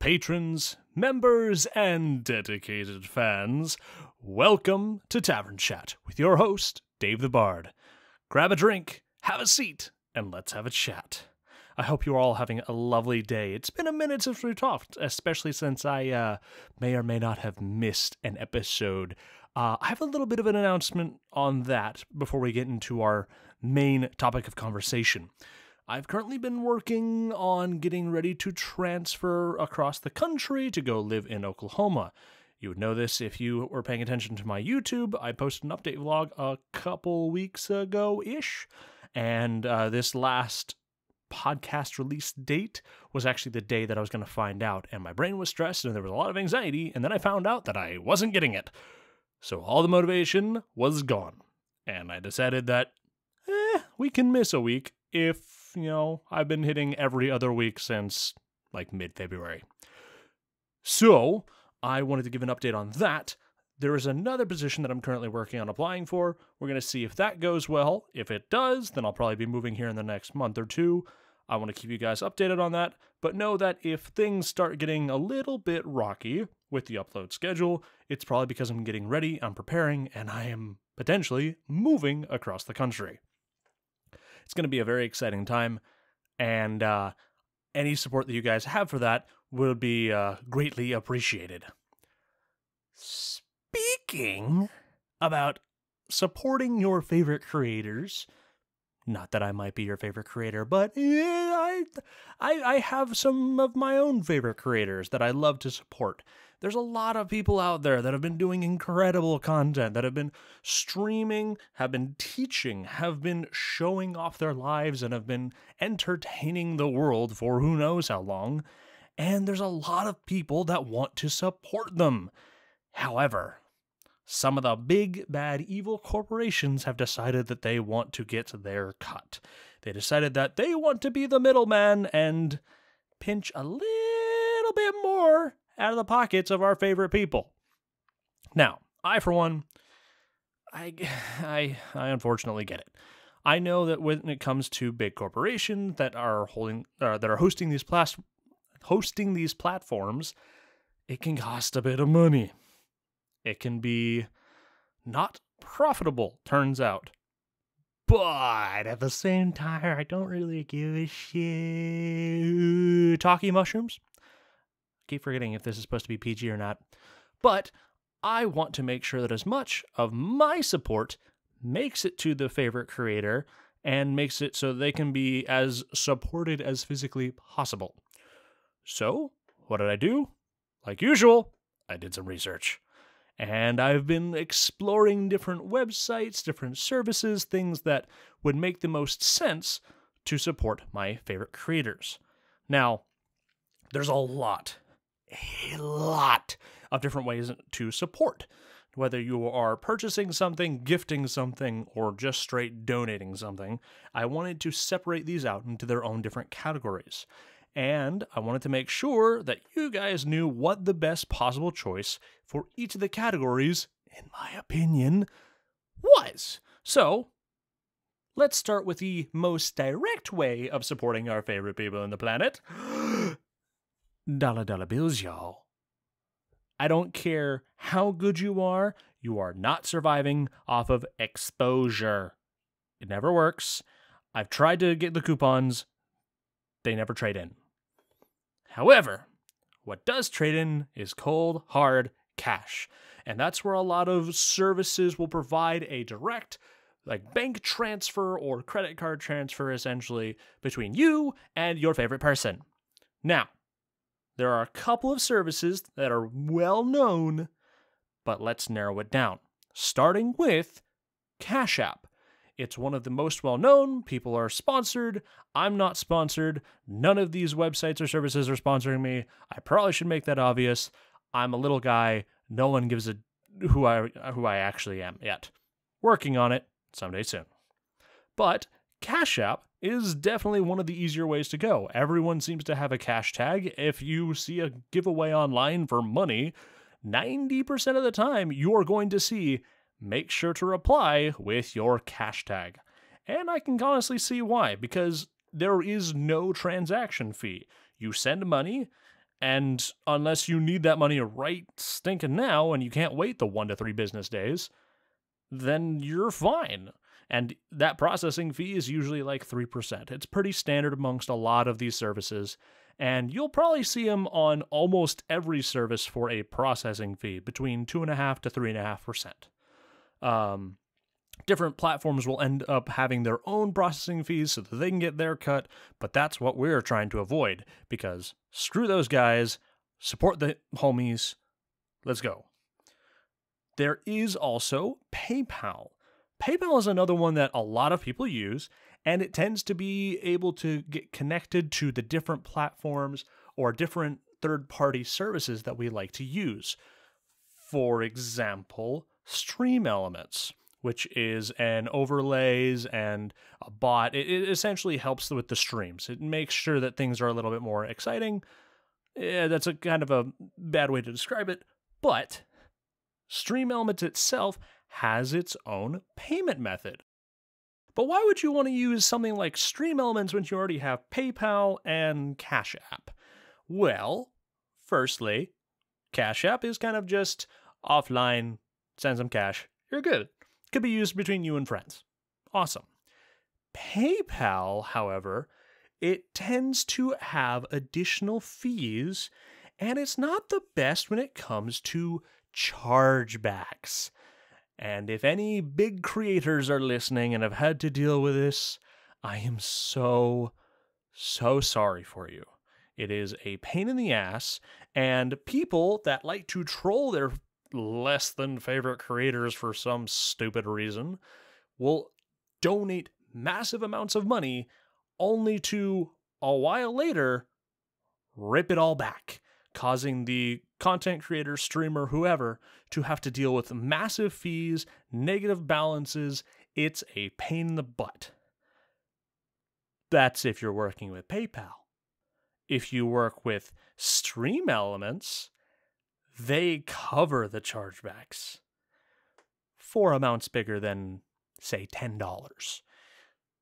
patrons, members, and dedicated fans, welcome to Tavern Chat with your host, DaveTheBard. Grab a drink, have a seat, and let's have a chat. I hope you're all having a lovely day. It's been a minute since we talked, especially since I may or may not have missed an episode. I have a little bit of an announcement on that before we get into our main topic of conversation. I've currently been working on getting ready to transfer across the country to go live in Oklahoma. You would know this if you were paying attention to my YouTube. I posted an update vlog a couple weeks ago-ish, and this last podcast release date was actually the day that I was going to find out, and my brain was stressed and there was a lot of anxiety, and then I found out that I wasn't getting it. So all the motivation was gone, and I decided that, we can miss a week if, I've been hitting every other week since, mid-February. So, I wanted to give an update on that. There is another position that I'm currently working on applying for. We're going to see if that goes well. If it does, then I'll probably be moving here in the next month or two. I want to keep you guys updated on that, but know that if things start getting a little bit rocky with the upload schedule, it's probably because I'm getting ready, I'm preparing, and I am potentially moving across the country. It's going to be a very exciting time, and any support that you guys have for that will be greatly appreciated. Speaking about supporting your favorite creators, not that I might be your favorite creator, but I have some of my own favorite creators that I love to support. There's a lot of people out there that have been doing incredible content, that have been streaming, have been teaching, have been showing off their lives, and have been entertaining the world for who knows how long. And there's a lot of people that want to support them. However, some of the big, bad, evil corporations have decided that they want to get their cut. They decided that they want to be the middleman and pinch a little bit more out of the pockets of our favorite people. Now, I, for one, I unfortunately get it. I know that when it comes to big corporations that are hosting these platforms, it can cost a bit of money. It can be not profitable, turns out. But at the same time, I don't really give a shit. Talkie mushrooms? I keep forgetting if this is supposed to be PG or not. But I want to make sure that as much of my support makes it to the favorite creator and makes it so they can be as supported as physically possible. So, what did I do? Like usual, I did some research. And I've been exploring different websites, different services, things that would make the most sense to support my favorite creators. Now, there's a lot of different ways to support. Whether you are purchasing something, gifting something, or just straight donating something, I wanted to separate these out into their own different categories. And I wanted to make sure that you guys knew what the best possible choice for each of the categories, in my opinion, was. So, let's start with the most direct way of supporting our favorite people on the planet. Dollar bills, y'all. I don't care how good you are not surviving off of exposure. It never works. I've tried to get the coupons. They never trade in. However, what does trade in is cold, hard cash. And that's where a lot of services will provide a direct, bank transfer or credit card transfer, essentially, between you and your favorite person. Now, there are a couple of services that are well known, but let's narrow it down. Starting with Cash App. It's one of the most well-known. People are sponsored. I'm not sponsored. None of these websites or services are sponsoring me. I probably should make that obvious. I'm a little guy. No one gives a who I actually am yet. Working on it someday soon. But Cash App is definitely one of the easier ways to go. Everyone seems to have a cash tag. If you see a giveaway online for money, 90% of the time you are going to see make sure to reply with your cash tag. And I can honestly see why, because there is no transaction fee. You send money, And unless you need that money right stinking now and you can't wait the 1 to 3 business days, then you're fine. And that processing fee is usually like 3%. It's pretty standard amongst a lot of these services, and you'll probably see them on almost every service for a processing fee between 2.5 to 3.5%. Different platforms will end up having their own processing fees so that they can get their cut, but that's what we're trying to avoid, because screw those guys, support the homies, let's go. There is also PayPal. PayPal is another one that a lot of people use, and it tends to be able to get connected to the different platforms or different third-party services that we like to use. For example, Stream Elements, which is an overlays and a bot. It essentially helps with the streams. It makes sure that things are a little bit more exciting. That's a kind of a bad way to describe it, but Stream Elements itself has its own payment method. But why would you want to use something like Stream Elements when you already have PayPal and Cash App? Well, firstly, Cash App is kind of just offline, send some cash, you're good. Could be used between you and friends. Awesome. PayPal, however, it tends to have additional fees, and it's not the best when it comes to chargebacks. And if any big creators are listening and have had to deal with this, I am so sorry for you. It is a pain in the ass, and people that like to troll their less than favorite creators for some stupid reason will donate massive amounts of money only to, a while later, rip it all back, causing the content creator, streamer, whoever, to have to deal with massive fees, negative balances. It's a pain in the butt. That's if you're working with PayPal. If you work with Stream Elements, they cover the chargebacks for amounts bigger than, say, $10.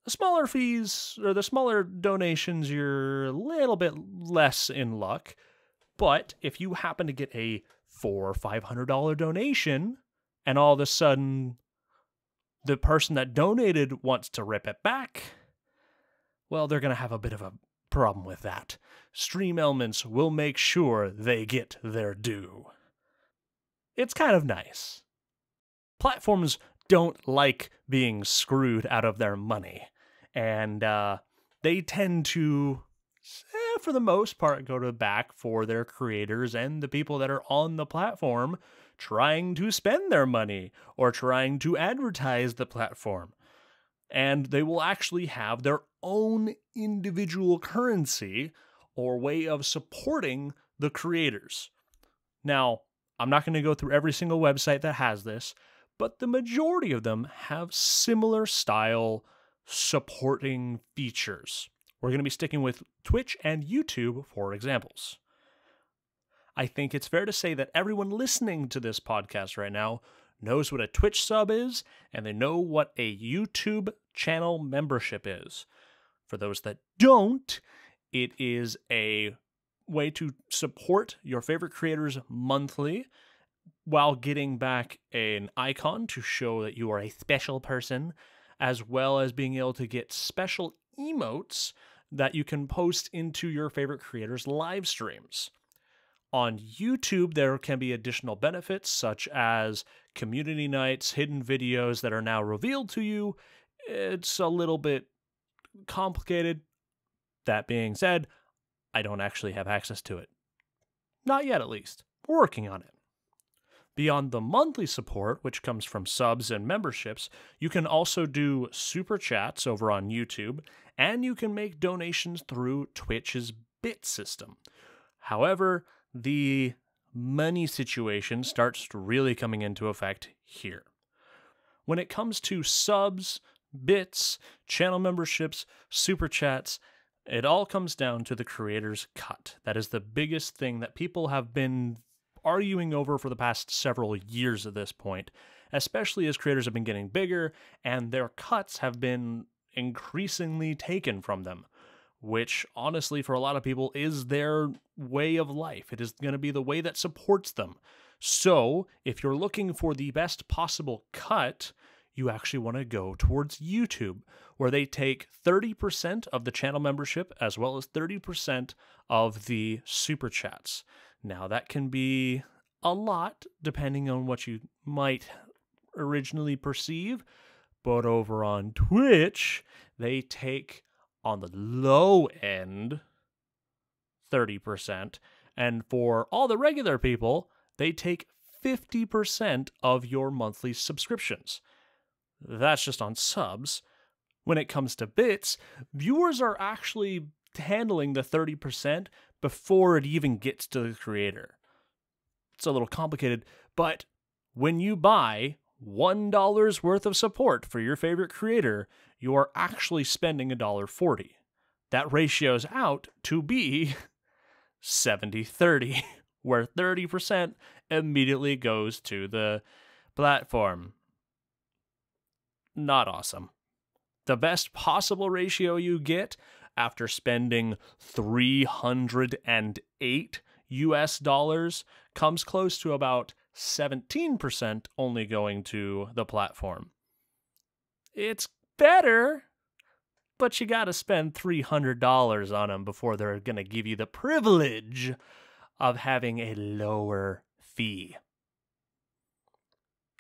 The smaller fees, or the smaller donations, you're a little bit less in luck. But if you happen to get a $400 or $500 donation, and all of a sudden the person that donated wants to rip it back, well, they're going to have a bit of a problem with that. Stream Elements will make sure they get their due. It's kind of nice. Platforms don't like being screwed out of their money, and they tend to, for the most part, go to the back for their creators and the people that are on the platform trying to spend their money or trying to advertise the platform. And they will actually have their own individual currency or way of supporting the creators. Now, I'm not going to go through every single website that has this, but the majority of them have similar style supporting features. We're going to be sticking with Twitch and YouTube for examples. I think it's fair to say that everyone listening to this podcast right now knows what a Twitch sub is, and they know what a YouTube channel membership is. For those that don't, it is a way to support your favorite creators monthly while getting back an icon to show that you are a special person, as well as being able to get special emotes that you can post into your favorite creators' live streams. On YouTube, there can be additional benefits such as community nights, hidden videos that are now revealed to you. It's a little bit complicated. That being said, I don't actually have access to it. Not yet, at least. We're working on it. Beyond the monthly support, which comes from subs and memberships, you can also do super chats over on YouTube, and you can make donations through Twitch's bit system. However, the money situation starts really coming into effect here. When it comes to subs, bits, channel memberships, super chats, it all comes down to the creator's cut. That is the biggest thing that people have been arguing over for the past several years at this point, especially as creators have been getting bigger and their cuts have been increasingly taken from them. which honestly for a lot of people is their way of life. It is going to be the way that supports them. So if you're looking for the best possible cut, you actually want to go towards YouTube, where they take 30% of the channel membership as well as 30% of the super chats. Now, that can be a lot depending on what you might originally perceive, but over on Twitch, they take on the low end 30%, and for all the regular people, they take 50% of your monthly subscriptions. That's just on subs. When it comes to bits, viewers are actually handling the 30% before it even gets to the creator. It's a little complicated, but when you buy $1 worth of support for your favorite creator, you are actually spending $1.40. That ratios out to be 70-30, where 30% immediately goes to the platform. Not awesome. The best possible ratio you get after spending $308 US comes close to about 17% only going to the platform. It's better, but you gotta spend $300 on them before they're gonna give you the privilege of having a lower fee.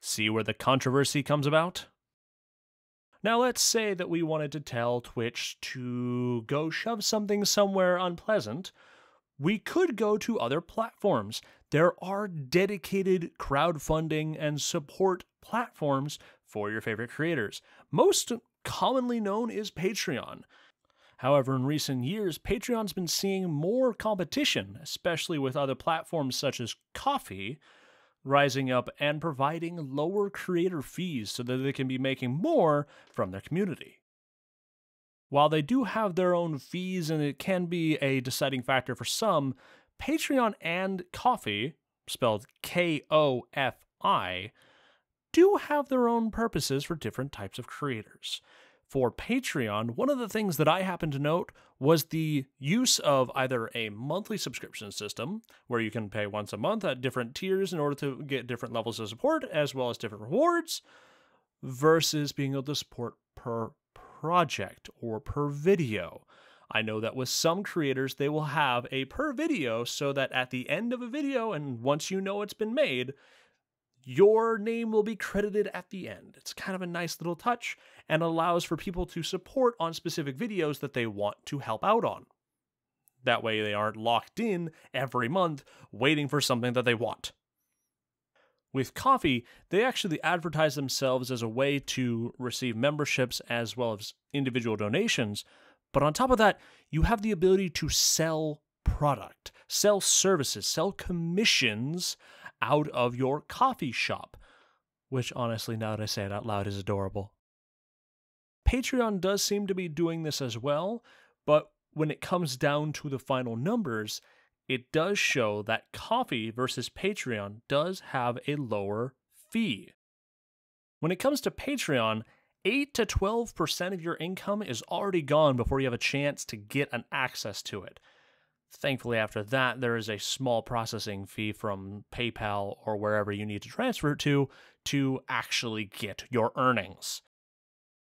See where the controversy comes about? Now let's say that we wanted to tell Twitch to go shove something somewhere unpleasant. We could go to other platforms. There are dedicated crowdfunding and support platforms for your favorite creators. Most commonly known is Patreon. However, in recent years, Patreon's been seeing more competition, especially with other platforms such as Ko-fi, rising up and providing lower creator fees so that they can be making more from their community. While they do have their own fees and it can be a deciding factor for some, Patreon and Ko-fi, spelled K-O-F-I, do have their own purposes for different types of creators. For Patreon, one of the things that I happened to note was the use of either a monthly subscription system, where you can pay once a month at different tiers in order to get different levels of support, as well as different rewards, versus being able to support per project or per video. I know that with some creators, they will have a per video so that at the end of a video, and once you know it's been made, your name will be credited at the end. It's kind of a nice little touch and allows for people to support on specific videos that they want to help out on. That way they aren't locked in every month waiting for something that they want. With Ko-fi, they actually advertise themselves as a way to receive memberships as well as individual donations, but on top of that, you have the ability to sell product, sell services, sell commissions out of your Ko-fi shop, which honestly, now that I say it out loud, is adorable. Patreon does seem to be doing this as well, but when it comes down to the final numbers, it does show that Ko-fi versus Patreon does have a lower fee. When it comes to Patreon, 8 to 12% of your income is already gone before you have a chance to get an access to it. Thankfully, after that, there is a small processing fee from PayPal or wherever you need to transfer it to actually get your earnings.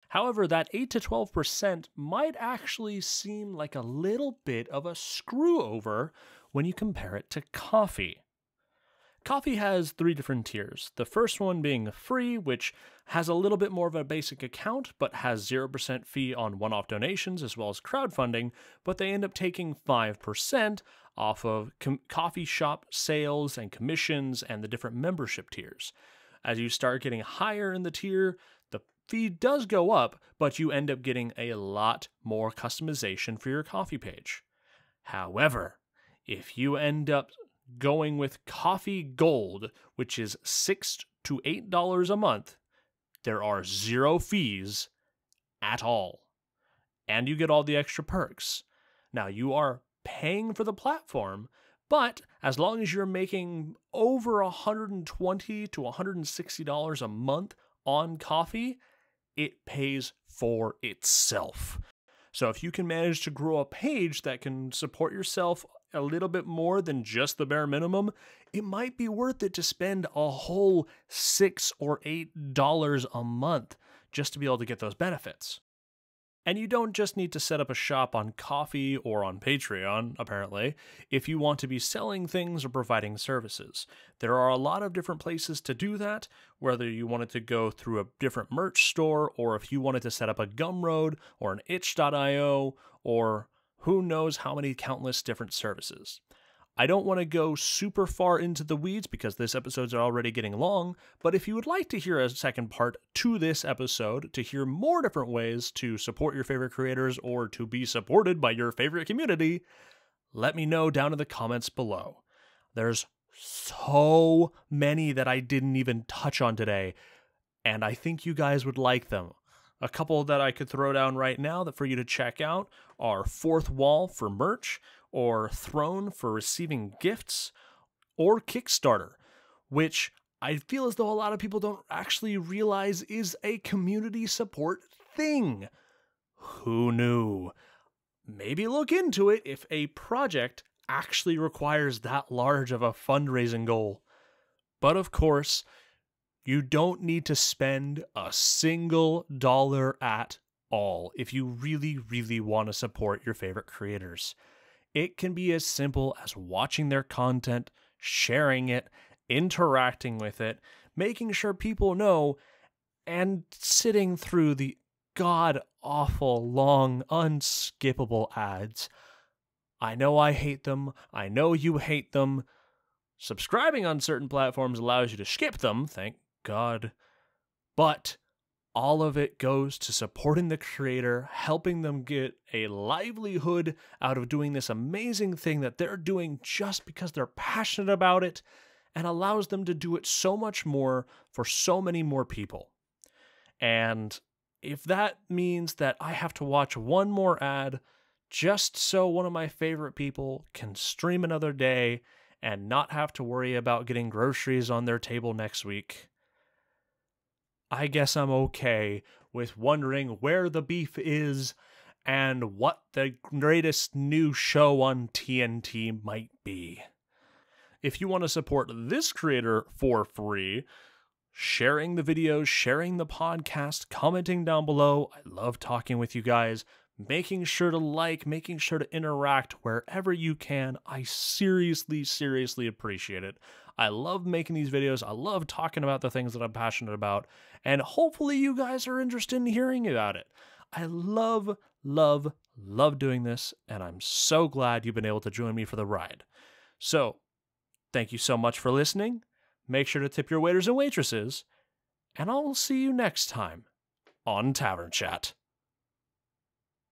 However, that 8 to 12% might actually seem like a little bit of a screw over when you compare it to Ko-fi. Ko-fi has 3 different tiers. The first one being free, which has a little bit more of a basic account, but has 0% fee on one-off donations as well as crowdfunding, but they end up taking 5% off of Ko-fi shop sales and commissions and the different membership tiers. As you start getting higher in the tier, the fee does go up, but you end up getting a lot more customization for your Ko-fi page. However, if you end up going with Ko-fi Gold, which is $6 to $8 a month, there are 0 fees at all. And you get all the extra perks. Now, you are paying for the platform, but as long as you're making over $120 to $160 a month on Ko-fi, it pays for itself. So if you can manage to grow a page that can support yourself a little bit more than just the bare minimum, it might be worth it to spend a whole $6 or $8 a month just to be able to get those benefits. And you don't just need to set up a shop on Ko-fi or on Patreon, apparently, if you want to be selling things or providing services. There are a lot of different places to do that, whether you wanted to go through a different merch store, or if you wanted to set up a Gumroad or an itch.io, or who knows how many countless different services. I don't want to go super far into the weeds because this episode's already getting long, but if you would like to hear a second part to this episode, to hear more different ways to support your favorite creators or to be supported by your favorite community, let me know down in the comments below. There's so many that I didn't even touch on today, and I think you guys would like them. A couple that I could throw down right now that for you to check out are Fourth Wall for merch, or Throne for receiving gifts, or Kickstarter, which I feel as though a lot of people don't actually realize is a community support thing. Who knew? Maybe look into it if a project actually requires that large of a fundraising goal. But of course, you don't need to spend a single dollar at all if you really, really want to support your favorite creators. It can be as simple as watching their content, sharing it, interacting with it, making sure people know, and sitting through the god-awful, long, unskippable ads. I know I hate them. I know you hate them. Subscribing on certain platforms allows you to skip them, thank God. But all of it goes to supporting the creator, helping them get a livelihood out of doing this amazing thing that they're doing just because they're passionate about it, and allows them to do it so much more for so many more people. And if that means that I have to watch one more ad just so one of my favorite people can stream another day and not have to worry about getting groceries on their table next week, I guess I'm okay with wondering where the beef is and what the greatest new show on TNT might be. If you want to support this creator for free, sharing the videos, sharing the podcast, commenting down below, I love talking with you guys, making sure to like, making sure to interact wherever you can, I seriously, seriously appreciate it. I love making these videos. I love talking about the things that I'm passionate about, and hopefully you guys are interested in hearing about it. I love, love, love doing this, and I'm so glad you've been able to join me for the ride. So, thank you so much for listening. Make sure to tip your waiters and waitresses, and I'll see you next time on Tavern Chat.